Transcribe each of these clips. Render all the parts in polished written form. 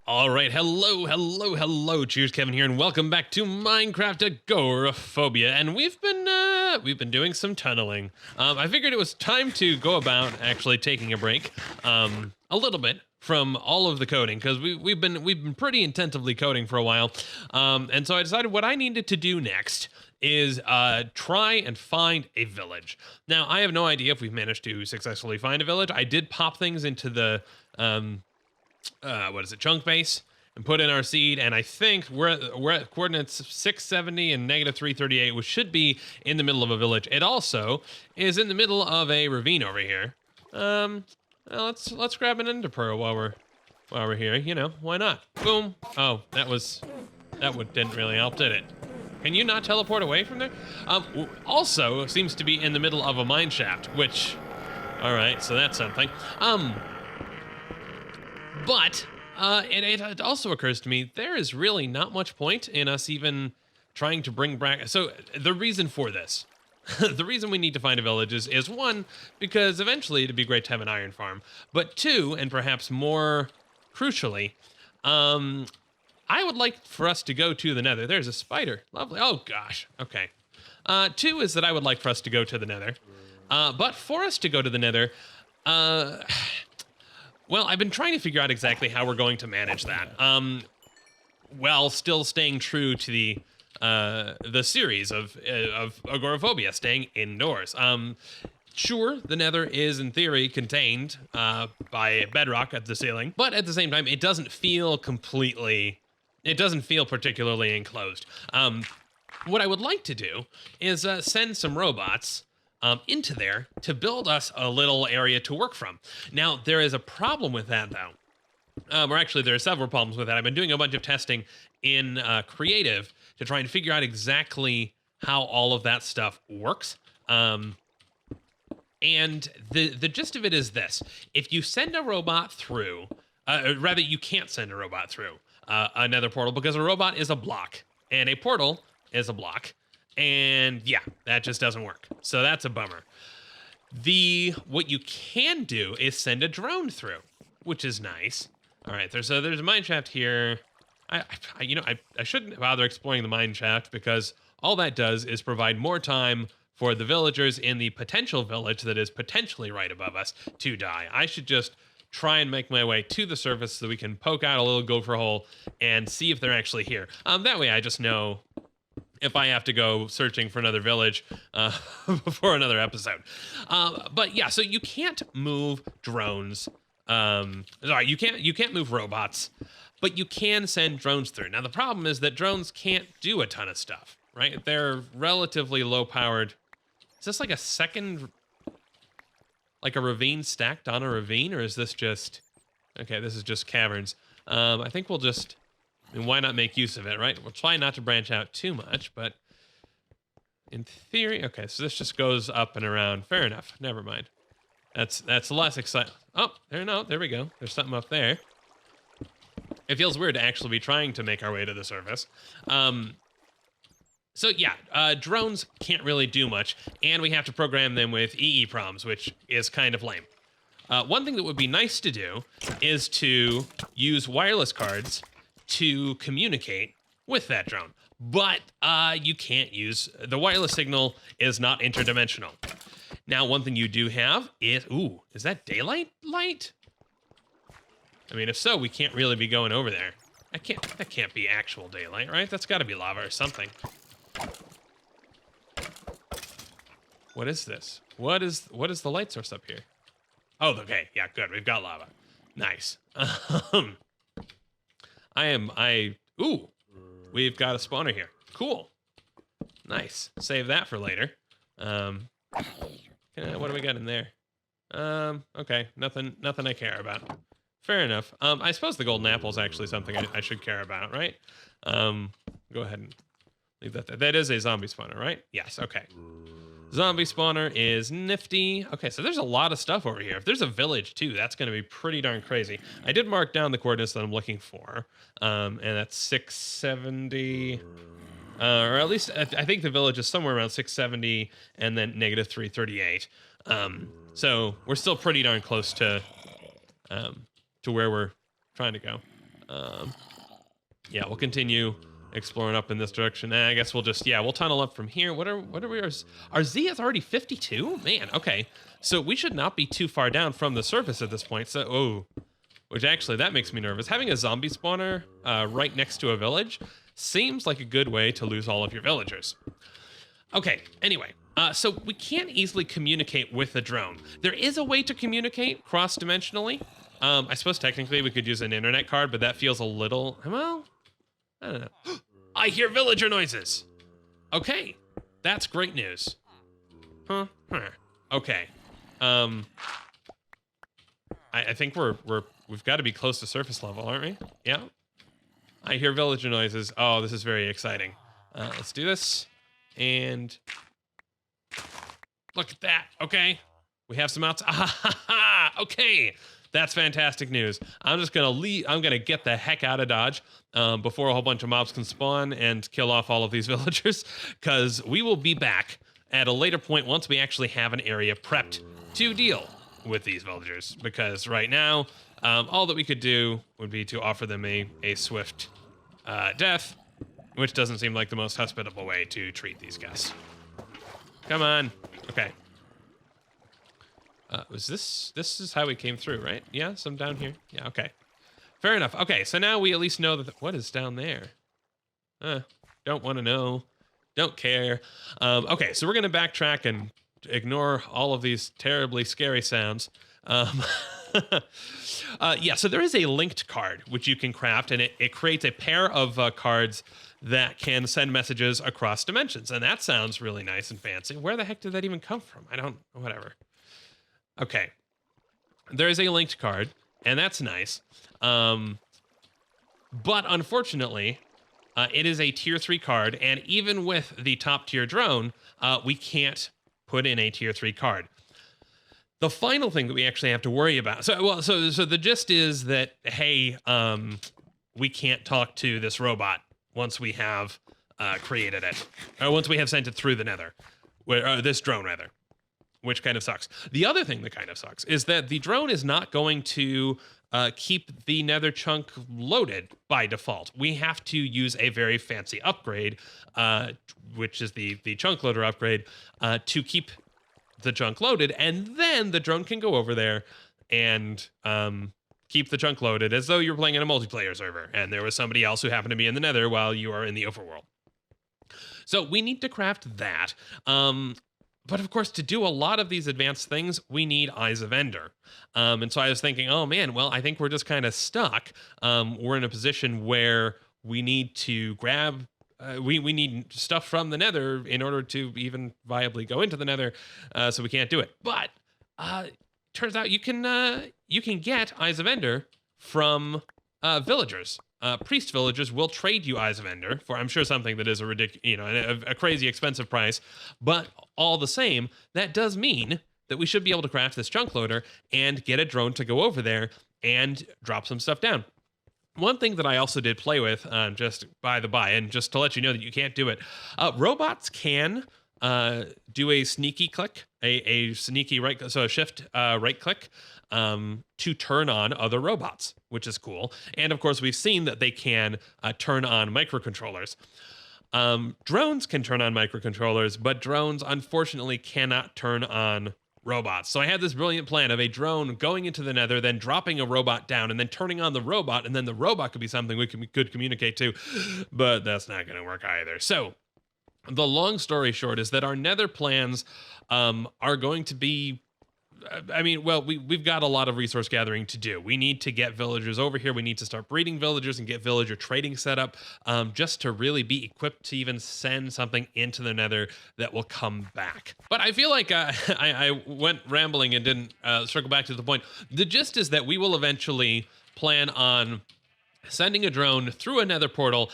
All right, hello. Cheers, Kevin here, and welcome back to Minecraft Agoraphobia. And we've been doing some tunneling. I figured it was time to go about actually taking a break, a little bit from all of the coding, because we've been pretty intensively coding for a while. And so I decided what I needed to do next is try and find a village. Now, I have no idea if we've managed to successfully find a village. I did pop things into the chunk base and put in our seed, and I think we're at coordinates 670 and -338, which should be in the middle of a village. It also is in the middle of a ravine over here. Well, let's grab an ender pearl while we're here. You know, why not? Boom. Oh, didn't really help, did it? Can you not teleport away from there? Also seems to be in the middle of a mine shaft, which, all right, so that's something. But it also occurs to me there is really not much point in us even trying to bring back. So the reason for this, the reason we need to find a village is one, because eventually it'd be great to have an iron farm. But two, and perhaps more crucially, I would like for us to go to the nether. There's a spider. Lovely. Oh, gosh. Okay. Two is that I would like for us to go to the nether. But for us to go to the nether, well, I've been trying to figure out exactly how we're going to manage that. While still staying true to the series of Agoraphobia, staying indoors. Sure, the nether is in theory contained by bedrock at the ceiling, but at the same time, it doesn't feel particularly enclosed. What I would like to do is send some robots into there to build us a little area to work from. Now, there is a problem with that, though. Or actually, there are several problems with that. I've been doing a bunch of testing in creative to try and figure out exactly how all of that stuff works. And the gist of it is this. If you send a robot through, rather, you can't send a robot through a nether portal, because a robot is a block and a portal is a block. And yeah, that just doesn't work. So that's a bummer. What you can do is send a drone through, which is nice. All right, there's a mine shaft here. I shouldn't bother exploring the mine shaft, because all that does is provide more time for the villagers in the potential village that is potentially right above us to die. I should just try and make my way to the surface so we can poke out a little gopher hole and see if they're actually here. That way I just know if I have to go searching for another village before another episode. But yeah, so you can't move drones. Sorry, you can't move robots, but you can send drones through. Now, the problem is that drones can't do a ton of stuff, right? They're relatively low powered. Is this like a second, like a ravine stacked on a ravine, or is this just, okay, this is just caverns. I think we'll just, why not make use of it, right? We'll try not to branch out too much, but in theory, okay, so this just goes up and around. Fair enough. Never mind. That's less exciting. Oh, there we go. There's something up there. It feels weird to actually be trying to make our way to the surface. So yeah, drones can't really do much, and we have to program them with EEPROMs, which is kind of lame. One thing that would be nice to do is to use wireless cards to communicate with that drone, but you can't use, the wireless signal is not interdimensional. Now, one thing you do have is, ooh, is that daylight light? I mean, if so, we can't really be going over there. That can't be actual daylight, right? That's gotta be lava or something. What is this? What is the light source up here? Oh, okay, yeah, good, we've got lava. Nice. Ooh, we've got a spawner here. Cool. Nice. Save that for later. What do we got in there? Okay, nothing I care about. Fair enough. I suppose the golden apple is actually something I should care about, right? Go ahead and leave that there. That is a zombie spawner, right? Yes, okay. Zombie spawner is nifty. Okay, so there's a lot of stuff over here. If there's a village too, that's going to be pretty darn crazy. I did mark down the coordinates that I'm looking for, and that's 670. Or at least I think the village is somewhere around 670 and then negative 338. So we're still pretty darn close to where we're trying to go. Yeah, we'll continue exploring up in this direction. I guess we'll just, we'll tunnel up from here. What are we? Our Z is already 52? Man, okay. So we should not be too far down from the surface at this point. So, which actually, that makes me nervous. Having a zombie spawner right next to a village seems like a good way to lose all of your villagers. Okay, anyway. So we can't easily communicate with the drone. There is a way to communicate cross-dimensionally. I suppose technically we could use an internet card, but that feels a little, well, I don't know. I hear villager noises. Okay, that's great news. Huh? Okay. I think we've got to be close to surface level, aren't we? Yeah. I hear villager noises. Oh, this is very exciting. Let's do this. And look at that. Okay. We have some outs. Okay. That's fantastic news. I'm just gonna leave. I'm gonna get the heck out of Dodge before a whole bunch of mobs can spawn and kill off all of these villagers, because we will be back at a later point once we actually have an area prepped to deal with these villagers. Because right now, all that we could do would be to offer them a swift death, which doesn't seem like the most hospitable way to treat these guys. Come on. Okay. Was this is how we came through, right? Yeah, some down here. Yeah, okay. Fair enough. Okay, so now we at least know that what is down there? Don't want to know. Don't care. Okay, so we're going to backtrack and ignore all of these terribly scary sounds. Yeah, so there is a linked card which you can craft, and it creates a pair of cards that can send messages across dimensions, and that sounds really nice and fancy. Where the heck did that even come from? I don't, whatever. Okay, there is a linked card, and that's nice. But unfortunately, it is a tier 3 card, and even with the top tier drone, we can't put in a tier 3 card. The final thing that we actually have to worry about. So the gist is that, hey, we can't talk to this robot once we have created it, or once we have sent it through the nether, this drone rather. Which kind of sucks. The other thing that kind of sucks is that the drone is not going to keep the nether chunk loaded by default. We have to use a very fancy upgrade, which is the chunkloader upgrade, to keep the chunk loaded, and then the drone can go over there and keep the chunk loaded as though you're playing in a multiplayer server, and there was somebody else who happened to be in the nether while you are in the overworld. So we need to craft that. But of course, to do a lot of these advanced things, we need Eyes of Ender. And so I was thinking, oh man, well, I think we're just kind of stuck. We're in a position where we need to grab, we need stuff from the nether in order to even viably go into the nether, so we can't do it. But turns out you can get Eyes of Ender from villagers. Priest villagers will trade you Eyes of Ender for, I'm sure, something that is a crazy expensive price, but all the same, that does mean that we should be able to craft this chunk loader and get a drone to go over there and drop some stuff down. One thing that I also did play with, just by the by, and just to let you know that you can't do it, robots can do a sneaky click, a sneaky right, so a shift right click, to turn on other robots, which is cool. And of course, we've seen that they can turn on microcontrollers. Drones can turn on microcontrollers, but drones unfortunately cannot turn on robots. So I had this brilliant plan of a drone going into the nether, then dropping a robot down, and then turning on the robot, and then the robot could be something we could communicate to, but that's not going to work either. So the long story short is that our nether plans are going to be, we've got a lot of resource gathering to do. We need to get villagers over here. We need to start breeding villagers and get villager trading set up, just to really be equipped to even send something into the nether that will come back. But I feel like I went rambling and didn't circle back to the point. The gist is that we will eventually plan on sending a drone through a nether portal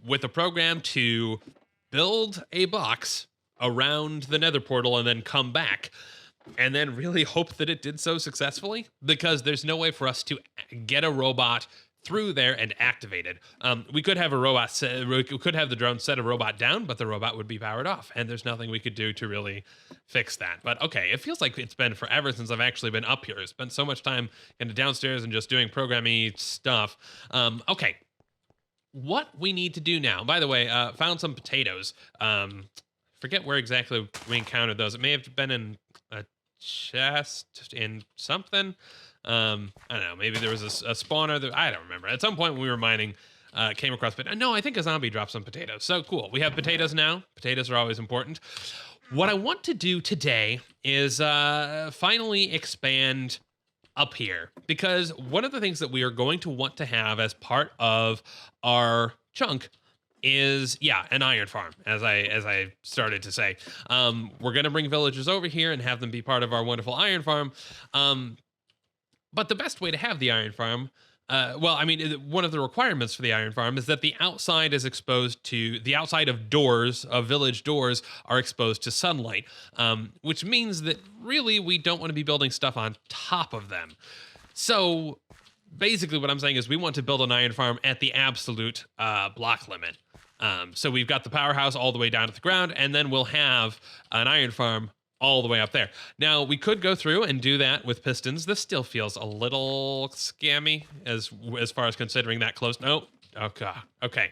with a program to build a box around the nether portal and then come back. And then really hope that it did so successfully, because there's no way for us to get a robot through there and activated. We could have a robot we could have the drone set a robot down, but the robot would be powered off, and there's nothing we could do to really fix that. But okay, it feels like it's been forever since I've actually been up here. I spent so much time in the downstairs and just doing programming stuff. Okay, what we need to do now. By the way, found some potatoes. Forget where exactly we encountered those. It may have been in a chest in something. I don't know. Maybe there was a spawner that I don't remember. At some point when we were mining, came across. But no, I think a zombie dropped some potatoes. So cool. We have potatoes now. Potatoes are always important. What I want to do today is finally expand up here, because one of the things that we are going to want to have as part of our chunk is an iron farm, as I started to say. We're gonna bring villagers over here and have them be part of our wonderful iron farm. But the best way to have the iron farm, one of the requirements for the iron farm is that the outside is exposed to the outside of doors, of village doors, are exposed to sunlight, which means that really we don't want to be building stuff on top of them. So basically what I'm saying is we want to build an iron farm at the absolute block limit. So we've got the powerhouse all the way down to the ground, and then we'll have an iron farm all the way up there. Now, we could go through and do that with pistons. This still feels a little scammy as far as considering that close. No. Okay.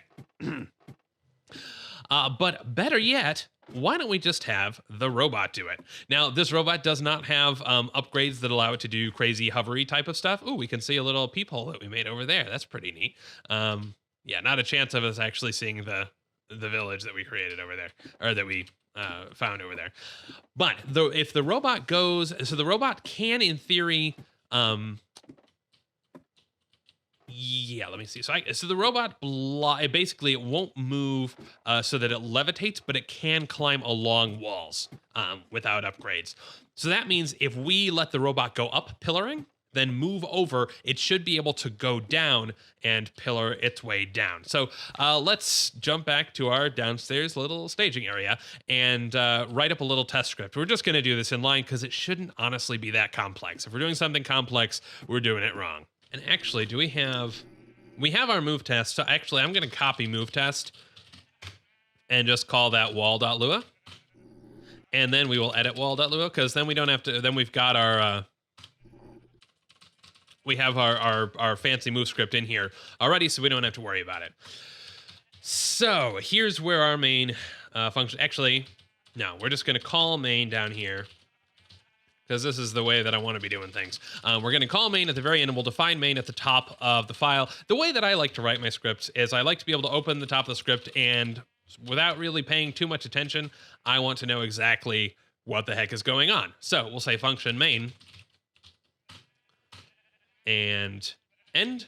But better yet, why don't we just have the robot do it? Now, this robot does not have upgrades that allow it to do crazy hovery type of stuff. Ooh, we can see a little peephole that we made over there. That's pretty neat. Not a chance of us actually seeing the village that we created over there, or that we found over there. But if the robot goes, so the robot can, in theory, let me see. So the robot, basically, it won't move so that it levitates, but it can climb along walls without upgrades. So that means if we let the robot go up pillaring, then move over, it should be able to go down and pillar its way down. So let's jump back to our downstairs little staging area and write up a little test script. We're just going to do this in line because it shouldn't honestly be that complex. If we're doing something complex, we're doing it wrong. And actually, we have our move test. So actually, I'm going to copy move test and just call that wall.lua. And then we will edit wall.lua, because then we don't have to, then we've got our... we have our fancy move script in here already, so we don't have to worry about it. So here's where our main function... Actually, no, we're just going to call main down here, because this is the way that I want to be doing things. We're going to call main at the very end, and we'll define main at the top of the file. The way that I like to write my scripts is I like to be able to open the top of the script, and without really paying too much attention, I want to know exactly what the heck is going on. So we'll say function main and end.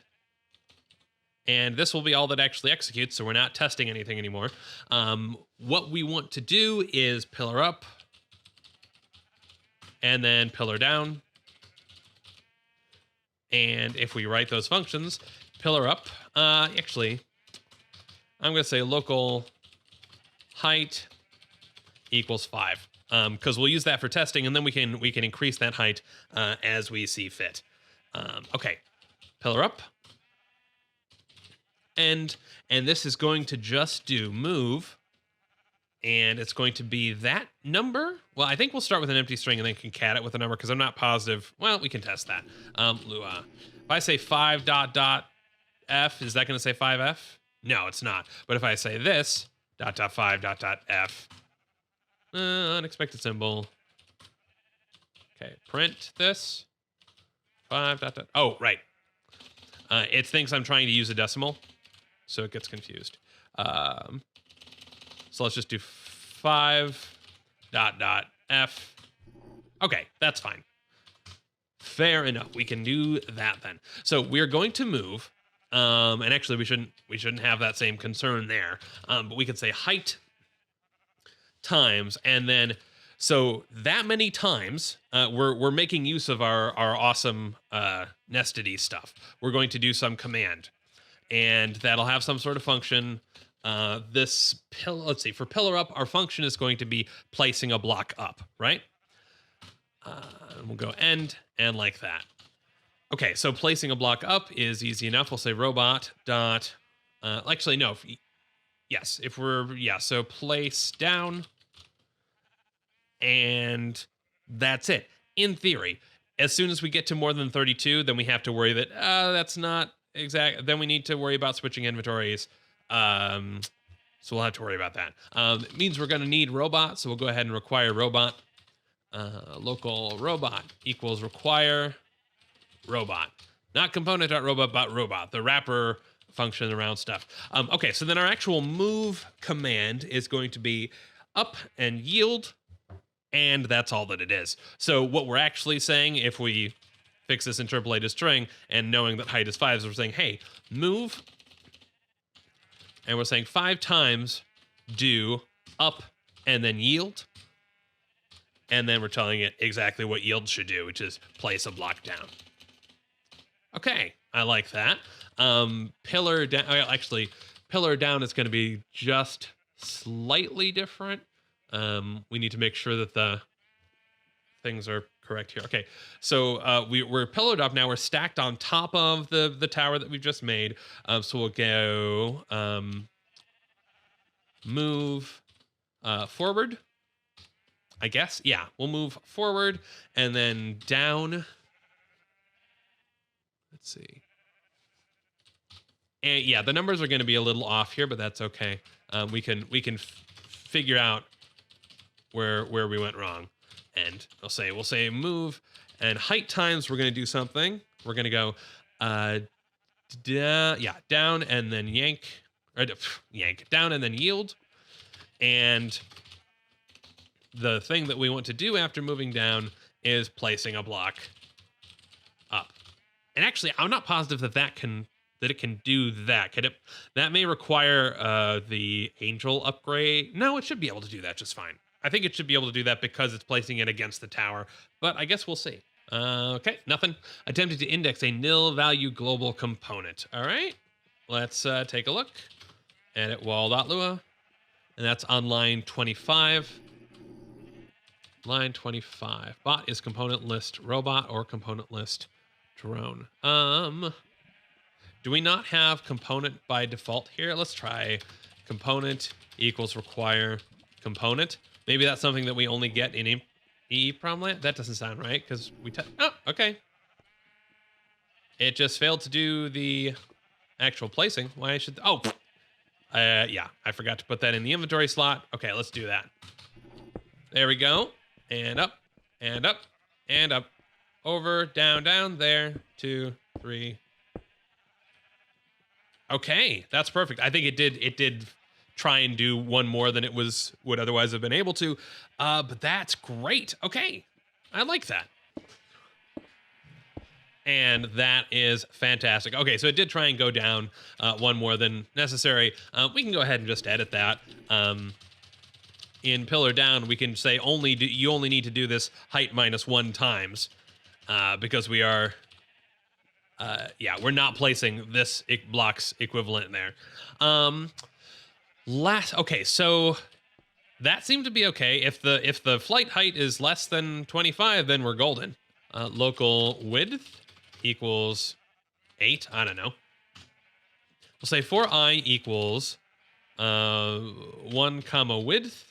And this will be all that actually executes, so we're not testing anything anymore. What we want to do is pillar up, and then pillar down. And if we write those functions, pillar up, actually, I'm going to say local height equals 5, because we'll use that for testing, and then we can increase that height as we see fit. Okay, pillar up, and this is going to just do move, and it's going to be that number. Well, I think we'll start with an empty string and then concat it with a number, because I'm not positive. Well, we can test that. Lua. If I say 5 ... f, is that going to say 5f? No, it's not. But if I say this ... 5 ... f, unexpected symbol. Okay, print this. 5 ... Oh, right. It thinks I'm trying to use a decimal, so it gets confused. So let's just do 5 ... f. Okay, that's fine. Fair enough. We can do that then. So we're going to move, and actually we shouldn't have that same concern there. But we could say height times, and then so that many times, we're making use of our awesome nestedy stuff. We're going to do some command, and that'll have some sort of function. Let's see, for pillar up, our function is going to be placing a block up, right? We'll go end, and like that. Okay, so placing a block up is easy enough. We'll say robot dot. Actually, no. Yes, if we're so place down, and that's it. In theory, as soon as we get to more than 32, then we have to worry that that's not exact. Then we need to worry about switching inventories. So we'll have to worry about that. It means we're going to need robot, so we'll go ahead and require robot. Local robot equals require robot, not component.robot, but robot, the wrapper function around stuff. Okay, so then our actual move command is going to be up and yield, and that's all that it is. So what we're actually saying, if we fix this interpolated string and knowing that height is 5, is we're saying, hey, move, and we're saying 5 times do up and then yield, and then we're telling it exactly what yield should do, which is place a block down. Okay, I like that. Pillar down, actually, pillar down is going to be just slightly different. We need to make sure that the things are correct here. Okay, so we're pillared up now. We're stacked on top of the tower that we've just made. So we'll go move forward, I guess. Yeah, we'll move forward and then down. Let's see. And yeah, the numbers are going to be a little off here, but that's okay. We can figure out where we went wrong. And we'll say move and height times. We're going to do something. We're going to go down and then yank, or yank down and then yield. And the thing that we want to do after moving down is placing a block up. And actually, I'm not positive that it can do that. That may require the angel upgrade. No, it should be able to do that just fine. I think it should be able to do that because it's placing it against the tower, but I guess we'll see. Okay, nothing. Attempted to index a nil value global component. All right, let's take a look. Edit wall.lua, and that's on line 25. Line 25. Bot is component list robot or component list drone. Do we not have component by default here? Let's try component equals require component. Maybe that's something that we only get in EEPROM land. That doesn't sound right because oh, okay. It just failed to do the actual placing. Why should, yeah, I forgot to put that in the inventory slot. Okay, let's do that. There we go. And up, and up, and up. Over, down, down, there, 2, 3. Okay, that's perfect. I think it did try and do one more than it would otherwise have been able to. But that's great. Okay, I like that. And that is fantastic. Okay, so it did try and go down one more than necessary. We can go ahead and just edit that. In pillar down, we can say you only need to do this height -1 times because we are, we're not placing this block's equivalent in there. Okay, so that seemed to be okay. If the flight height is less than 25, then we're golden. Local width equals 8. I don't know. We'll say for I equals 1 comma width.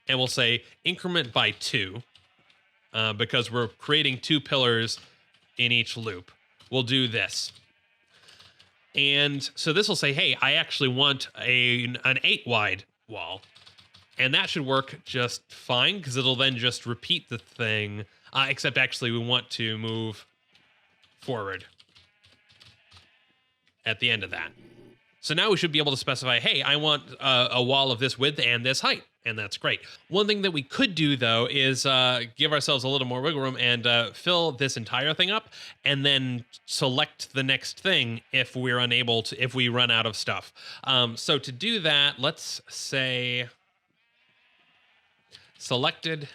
And we'll say increment by 2 because we're creating 2 pillars in each loop. We'll do this. And so this will say, hey, I actually want an 8 wide wall. And that should work just fine because it'll then just repeat the thing, except actually we want to move forward at the end of that. So now we should be able to specify, hey, I want a wall of this width and this height. And that's great. One thing that we could do, though, is give ourselves a little more wiggle room and fill this entire thing up and then select the next thing if we're unable to, if we run out of stuff. So to do that, let's say selected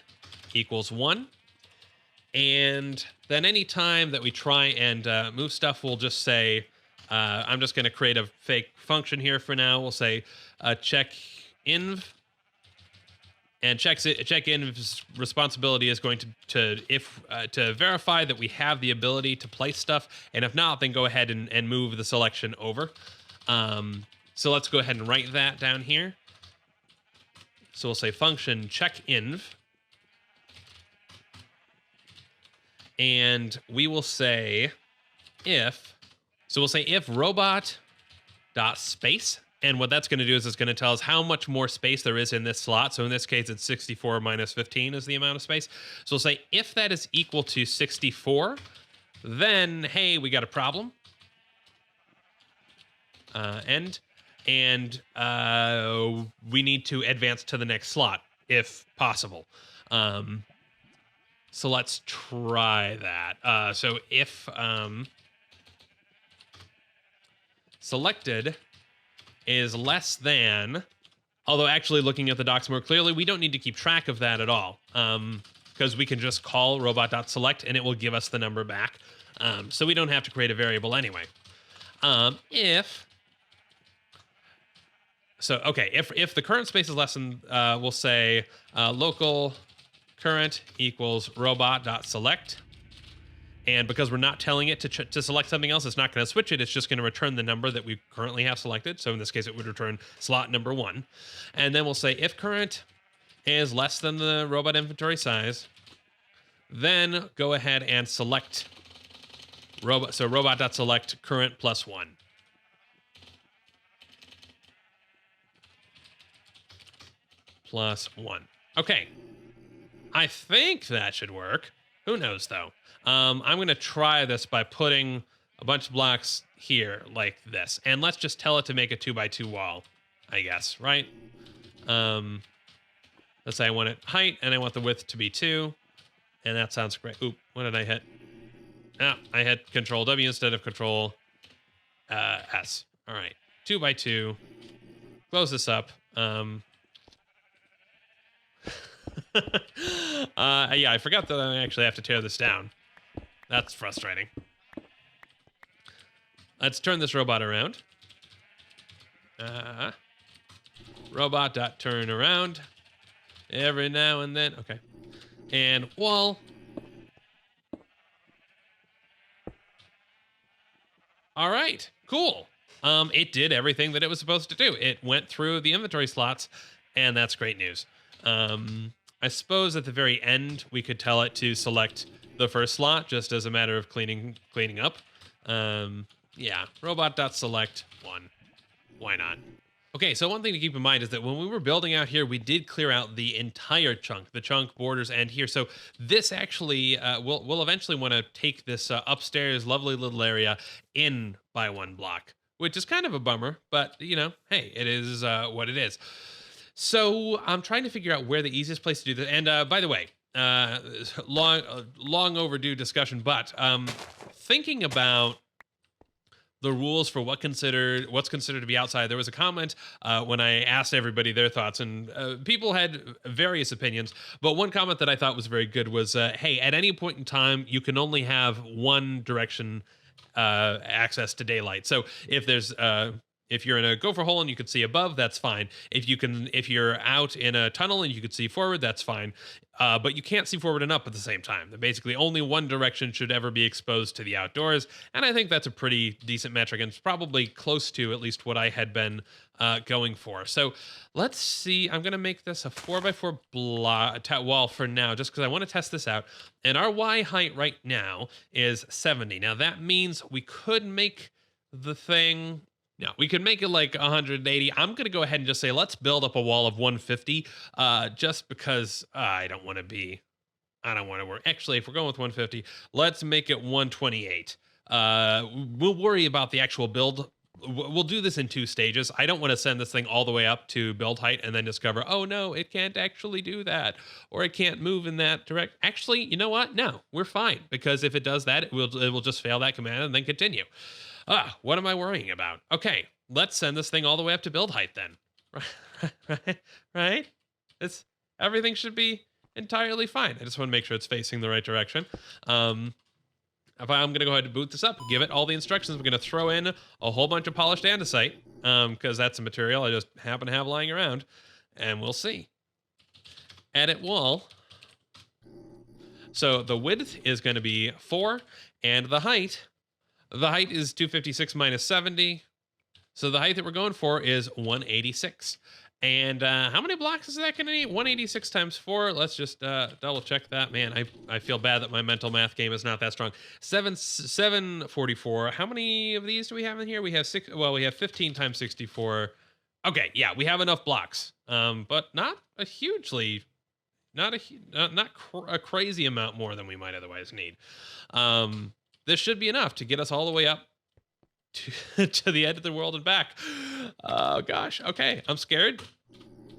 equals 1. And then any time that we try and move stuff, we'll just say, I'm just going to create a fake function here for now. We'll say check inv. And check-in's responsibility is going to verify that we have the ability to place stuff, and if not, then go ahead and move the selection over. So let's go ahead and write that down here. So we'll say function check-inv, and we will say if robot dot space. And what that's going to do is it's going to tell us how much more space there is in this slot. So in this case, it's 64 minus 15 is the amount of space. So we'll say if that is equal to 64, then, hey, we got a problem. And we need to advance to the next slot, if possible. So let's try that. So if selected is less than, although actually looking at the docs more clearly, we don't need to keep track of that at all, because we can just call robot.select and it will give us the number back. So we don't have to create a variable anyway. If the current space is less than, we'll say local current equals robot.select. And because we're not telling it to select something else, it's not going to switch it. It's just going to return the number that we currently have selected. So in this case, it would return slot number 1. And then we'll say if current is less than the robot inventory size, then go ahead and select robot. So robot.select current plus 1. Plus 1. Okay. I think that should work. Who knows, though? I'm going to try this by putting a bunch of blocks here like this. And let's just tell it to make a 2x2 wall, I guess, right? Let's say I want it height and I want the width to be 2. And that sounds great. Oop, what did I hit? Ah, I hit Control W instead of Control S. All right, 2x2. Close this up. Yeah, I forgot that I actually have to tear this down. That's frustrating. Let's turn this robot around. Robot.turn around every now and then. Okay. And wall. All right, cool. It did everything that it was supposed to do. It went through the inventory slots, and that's great news. I suppose at the very end, we could tell it to select the first slot just as a matter of cleaning up. Yeah, robot.select 1. Why not? Okay, so one thing to keep in mind is that when we were building out here, we did clear out the entire chunk, the chunk borders and here. So this actually, we'll eventually want to take this upstairs lovely little area in by 1 block, which is kind of a bummer, but you know, hey, it is what it is. So I'm trying to figure out where the easiest place to do this. And by the way, long overdue discussion, but thinking about the rules for what's considered to be outside. There was a comment when I asked everybody their thoughts, and people had various opinions. But one comment that I thought was very good was, hey, at any point in time, you can only have one direction access to daylight. So if you're in a gopher hole and you can see above, that's fine. If you're out in a tunnel and you can see forward, that's fine. But you can't see forward and up at the same time. Basically, only one direction should ever be exposed to the outdoors. And I think that's a pretty decent metric, and it's probably close to at least what I had been going for. So let's see. I'm going to make this a 4x4 wall for now, just because I want to test this out. And our Y height right now is 70. Now, that means we could make the thing... No, we could make it like 180. I'm going to go ahead and just say, let's build up a wall of 150, just because I don't want to work. Actually, if we're going with 150, let's make it 128. We'll worry about the actual build. We'll do this in 2 stages. I don't want to send this thing all the way up to build height and then discover, oh no, it can't actually do that, or it can't move in that direction. Actually, you know what? No, we're fine, because if it does that, it will just fail that command and then continue. What am I worrying about? Okay, let's send this thing all the way up to build height then. Right? Everything should be entirely fine. I just want to make sure it's facing the right direction. I'm going to go ahead and boot this up, give it all the instructions. We're going to throw in a whole bunch of polished andesite, because that's a material I just happen to have lying around, and we'll see. edit wall. So the width is going to be 4, and the height is 256 minus 70. So the height that we're going for is 186. And how many blocks is that going to need? 186 times 4. Let's just double check that. Man, I feel bad that my mental math game is not that strong. 744. How many of these do we have in here? We have 6. Well, we have 15 times 64. Okay, yeah, we have enough blocks, but not a hugely, not a crazy amount more than we might otherwise need. This should be enough to get us all the way up to the end of the world and back. Oh gosh. Okay, I'm scared,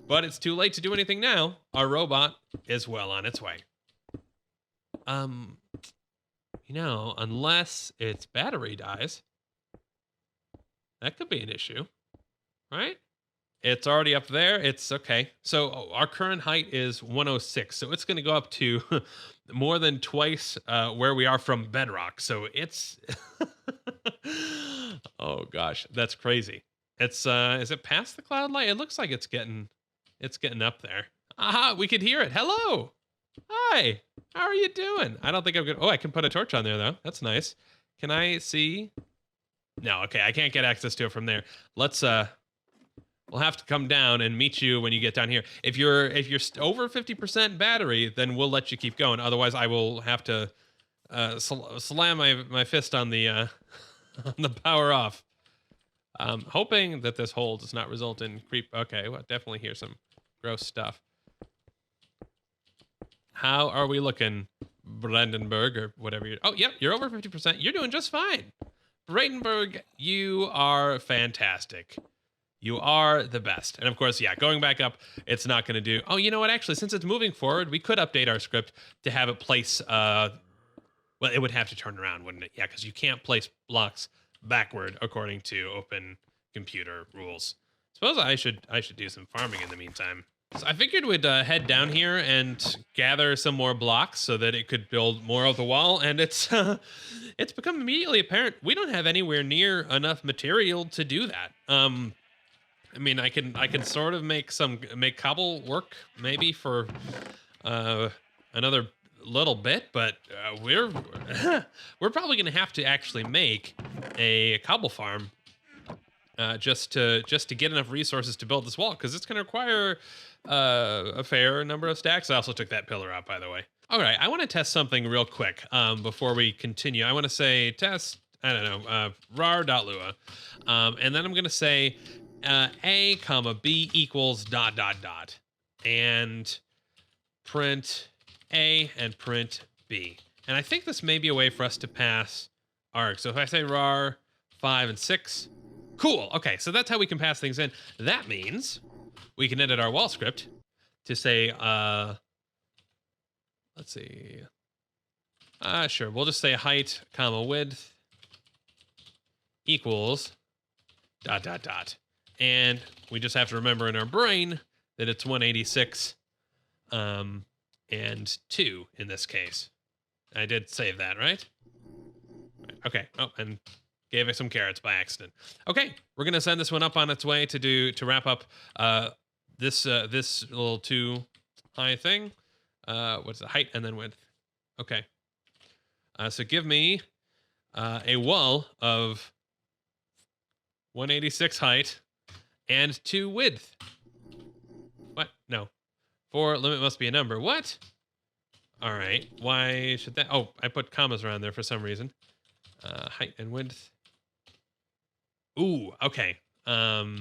but it's too late to do anything now. Our robot is well on its way. Unless its battery dies, that could be an issue, right? It's already up there. It's okay. So our current height is 106. So it's going to go up to more than twice where we are from bedrock. So it's oh gosh, that's crazy. It's is it past the cloud light? It looks like it's getting up there. Aha, we could hear it. Hello. Hi. How are you doing? I don't think I'm good. Oh, I can put a torch on there though. That's nice. Can I see? No, okay. I can't get access to it from there. Let's we'll have to come down and meet you when you get down here. If you're over 50% battery, then we'll let you keep going. Otherwise, I will have to slam my fist on the on the power off. Hoping that this hole does not result in creep. Okay, well, definitely hear some gross stuff. How are we looking, Brandenburg, or whatever you're... Oh, yep, you're over 50%. You're doing just fine. Brandenburg, you are fantastic. You are the best. And of course, yeah, going back up, it's not going to do... Oh, you know what? Actually, since it's moving forward, we could update our script to have it place... well, it would have to turn around, wouldn't it? Yeah, because you can't place blocks backward according to open computer rules. Suppose I should do some farming in the meantime. So I figured we'd head down here and gather some more blocks so that it could build more of the wall. And it's it's become immediately apparent we don't have anywhere near enough material to do that. I mean, I can sort of make cobble work maybe for another little bit, but we're probably gonna have to actually make a cobble farm just to get enough resources to build this wall, because it's gonna require a fair number of stacks. I also took that pillar out, by the way. All right, I want to test something real quick before we continue. I want to say test, I don't know, rar.lua, and then I'm gonna say a comma b equals ... and print A and print B. And I think this may be a way for us to pass args. So if I say rar 5 and 6, cool. Okay, so that's how we can pass things in. That means we can edit our wall script to say, let's see. Sure, we'll just say height comma width equals ... And we just have to remember in our brain that it's 186 and 2 in this case. I did save that, right? Okay. Oh, and gave it some carrots by accident. Okay, we're gonna send this one up on its way to wrap up this little too high thing. What's the height and then width? Okay. So give me a wall of 186 height and 2 width. What? No. 4 limit must be a number. What? All right. Why should that? Oh, I put commas around there for some reason. Height and width. Ooh, okay. I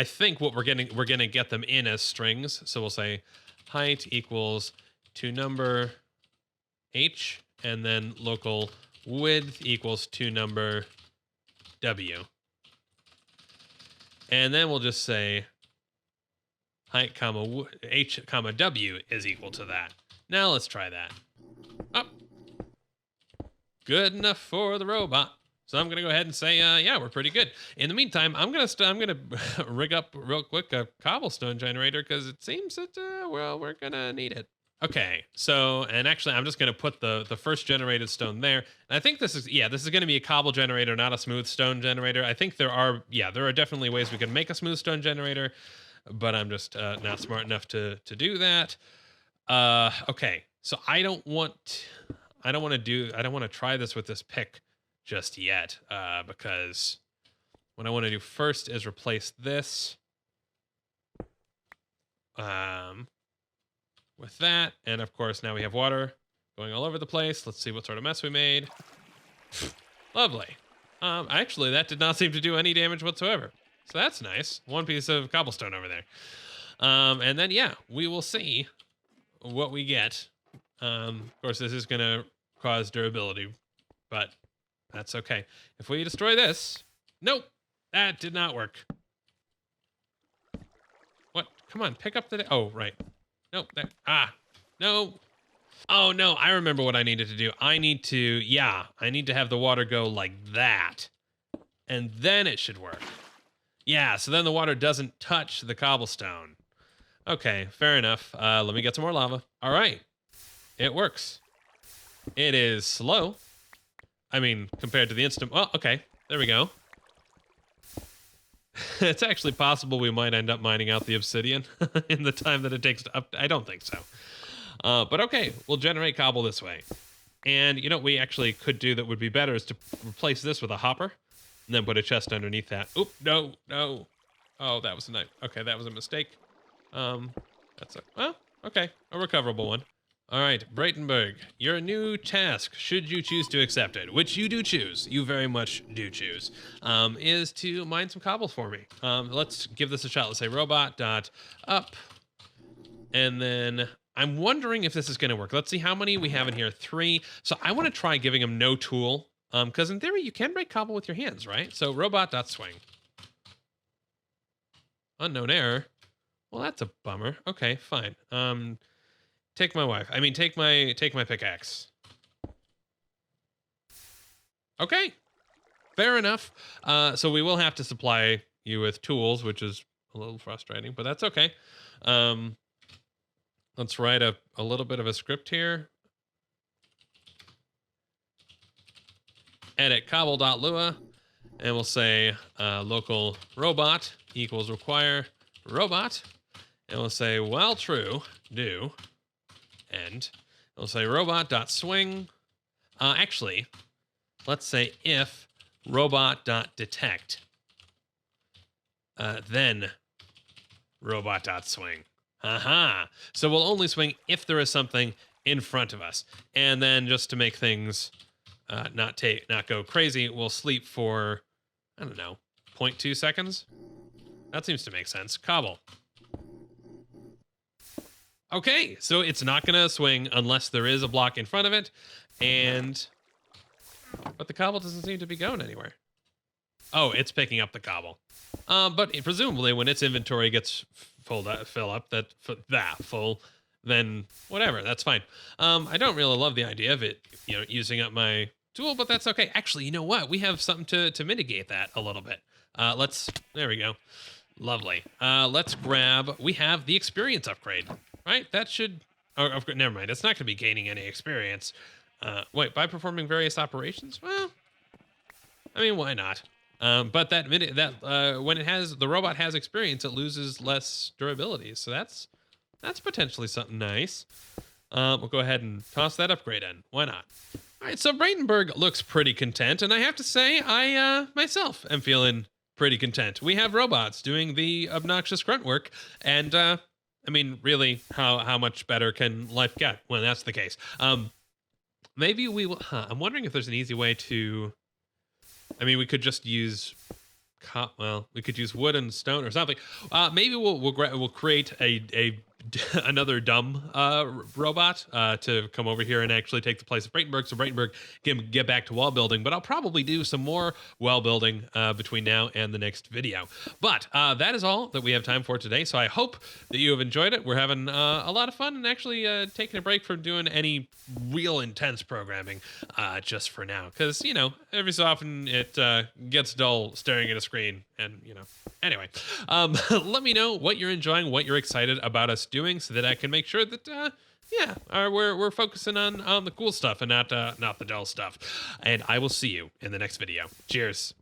think what we're gonna get them in as strings. So we'll say height equals to number h, and then local width equals to number w. And then we'll just say height comma h comma w is equal to that. Now let's try that. Oh, good enough for the robot. So I'm gonna go ahead and say, yeah, we're pretty good. In the meantime, I'm gonna rig up real quick a cobblestone generator, because it seems that well, we're gonna need it. Okay, so, and actually I'm just gonna put the first generated stone there. And I think this is gonna be a cobble generator, not a smooth stone generator. I think there are definitely ways we could make a smooth stone generator. but I'm just not smart enough to do that. Okay, so I don't want to try this with this pick just yet, because what I want to do first is replace this with that, and of course now we have water going all over the place. Let's see what sort of mess we made. Lovely. Actually, that did not seem to do any damage whatsoever. So that's nice. One piece of cobblestone over there. And then, yeah, we will see what we get. Of course, this is going to cause durability, but that's okay. If we destroy this... Nope, that did not work. What? Come on, pick up the... Oh, right. Nope, there. Ah, no. Oh, no, I remember what I needed to do. I need to have the water go like that. And then it should work. Yeah, so then the water doesn't touch the cobblestone. Okay, fair enough. Let me get some more lava. All right, it works. It is slow. I mean, compared to the instant... Well, okay, there we go. It's actually possible we might end up mining out the obsidian in the time that it takes to up... I don't think so. But okay, we'll generate cobble this way. And you know what we actually could do that would be better is to replace this with a hopper and then put a chest underneath that. Oop, no. Oh, that was a knife. Okay, that was a mistake. Well, okay, a recoverable one. All right, Breitenberg, your new task, should you choose to accept it, which you do choose, you very much do choose, is to mine some cobbles for me. Let's give this a shot. Let's say robot.up, and then I'm wondering if this is going to work. Let's see how many we have in here. 3. So I want to try giving him no tool, because in theory, you can break cobble with your hands, right? So robot.swing. Unknown error. Well, that's a bummer. Okay, fine. Take my wife. I mean, take my pickaxe. Okay, fair enough. So we will have to supply you with tools, which is a little frustrating, but that's okay. Let's write a little bit of a script here. Edit cobble.lua, and we'll say local robot equals require robot, and we'll say while true, do, end. We'll say robot.swing. Actually, let's say if robot.detect, then robot.swing. Aha. So we'll only swing if there is something in front of us. And then just to make things not go crazy, we'll sleep for, I don't know, 0.2 seconds. That seems to make sense. Cobble. Okay, so it's not gonna swing unless there is a block in front of it, but the cobble doesn't seem to be going anywhere. Oh, it's picking up the cobble. But presumably when its inventory gets full, then whatever, that's fine. I don't really love the idea of it, using up my tool, but that's okay. Actually, you know what? We have something to mitigate that a little bit. There we go. Lovely. Let's grab, we have the experience upgrade, right? That should, never mind. It's not going to be gaining any experience. Wait, by performing various operations? Well, I mean, why not? But when the robot has experience, it loses less durability. So that's potentially something nice. We'll go ahead and toss that upgrade in. Why not? All right, so Breitenberg looks pretty content, and I have to say, I myself am feeling pretty content. We have robots doing the obnoxious grunt work, and I mean, really, how much better can life get when that's the case? Maybe we will. I'm wondering if there's an easy way to. I mean, we could just use. We could use wood and stone or something. Maybe we'll create another dumb robot to come over here and actually take the place of Breitenberg, so Breitenberg can get back to wall building. But I'll probably do some more wall building between now and the next video. But that is all that we have time for today. So I hope that you have enjoyed it. We're having a lot of fun and actually taking a break from doing any real intense programming just for now, because every so often it gets dull staring at a screen, and anyway, let me know what you're enjoying, what you're excited about us doing, so that I can make sure that we're focusing on the cool stuff and not the dull stuff. And I will see you in the next video. Cheers.